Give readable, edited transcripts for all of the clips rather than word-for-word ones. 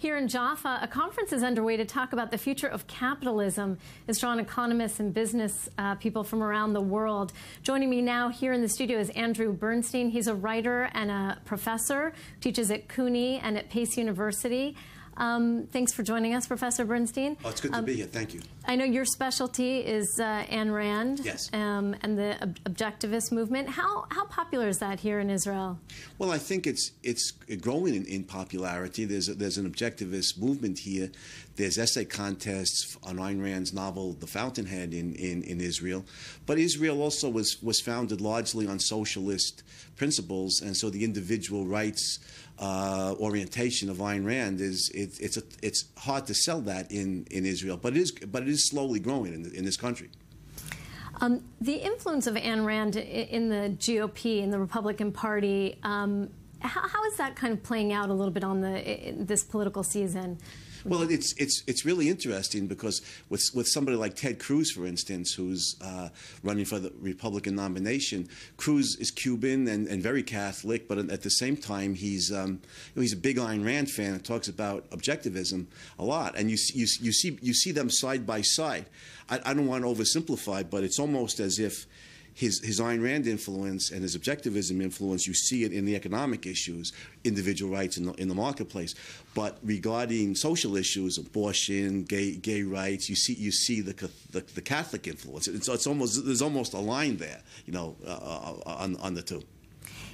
Here in Jaffa, a conference is underway to talk about the future of capitalism. It's drawn economists and business people from around the world. Joining me now here in the studio is Andrew Bernstein. He's a writer and a professor, teaches at CUNY and at Pace University. Thanks for joining us, Professor Bernstein. Oh, it's good to be here. Thank you. I know your specialty is Ayn Rand, yes, and the objectivist movement. How popular is that here in Israel? Well, I think it's growing in popularity. There's an objectivist movement here. There's essay contests on Ayn Rand's novel *The Fountainhead* in Israel, but Israel also was founded largely on socialist principles, and so the individual rights orientation of Ayn Rand it's hard to sell that in Israel, but it is slowly growing in this country. The influence of Ayn Rand in the GOP, in the Republican Party, how is that kind of playing out a little bit on this political season? Well, it's really interesting because with somebody like Ted Cruz, for instance, who's running for the Republican nomination, Cruz is Cuban and very Catholic, but at the same time he's a big Ayn Rand fan and talks about objectivism a lot. And you see them side by side. I don't want to oversimplify, but it's almost as if his Ayn Rand influence and his objectivism influence, you see it in the economic issues, individual rights in the marketplace. But regarding social issues, abortion, gay rights, you see the Catholic influence. There's almost a line there, on the two.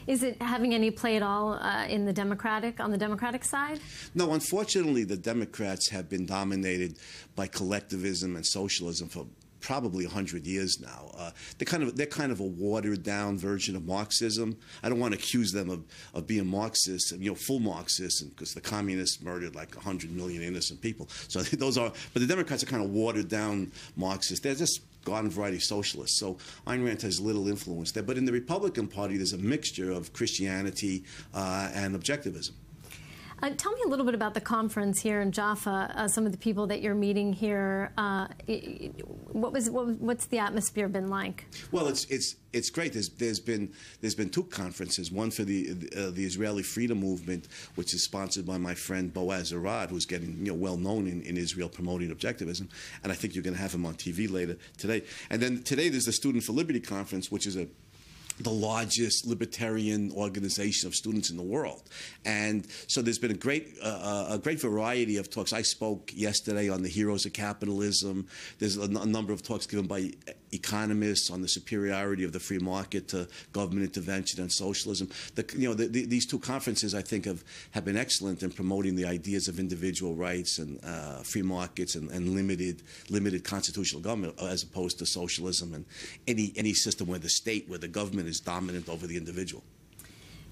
Is it having any play at all on the Democratic side? No, unfortunately, the Democrats have been dominated by collectivism and socialism for probably 100 years now. They're kind of a watered down version of Marxism. I don't want to accuse them of being Marxists, full Marxists, because the communists murdered like 100 million innocent people. So but the Democrats are kind of watered down Marxists. They're just garden variety socialists. So Ayn Rand has little influence there. But in the Republican Party, there's a mixture of Christianity and objectivism. Tell me a little bit about the conference here in Jaffa. Some of the people that you're meeting here. What's the atmosphere been like? Well, it's great. There's been two conferences. One for the Israeli freedom movement, which is sponsored by my friend Boaz Arad, who's getting well known in Israel promoting objectivism, and I think you're going to have him on TV later today. And then today there's the Student for Liberty conference, which is the largest libertarian organization of students in the world. And so there's been a great variety of talks. I spoke yesterday on the heroes of capitalism. There's a number of talks given by economists on the superiority of the free market to government intervention and socialism. These two conferences, I think, have been excellent in promoting the ideas of individual rights and free markets and limited constitutional government, as opposed to socialism and any system where the government is dominant over the individual.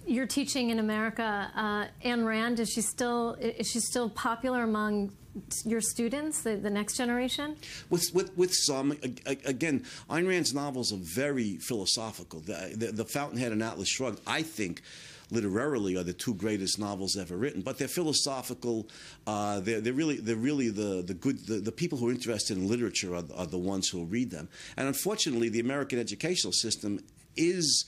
You're teaching in America. Ayn Rand, is she still popular among your students, the next generation? With some, again, Ayn Rand's novels are very philosophical. The Fountainhead and Atlas Shrugged, I think, literarily are the two greatest novels ever written, but they're philosophical. They're really the people who are interested in literature are the ones who will read them. And unfortunately, the American educational system is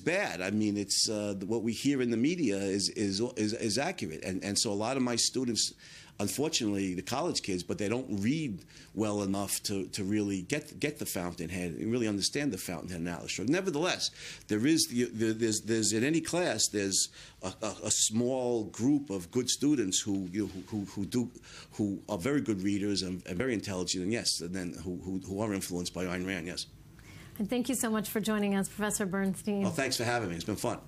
bad. I mean, it's what we hear in the media is accurate, and so a lot of my students, unfortunately, the college kids, but they don't read well enough to really get the Fountainhead and really understand the Fountainhead and Atlas Shrugged. Nevertheless, there's in any class there's a small group of good students who are very good readers and very intelligent, and yes, and then who are influenced by Ayn Rand. Yes. And thank you so much for joining us, Professor Bernstein. Well, thanks for having me. It's been fun.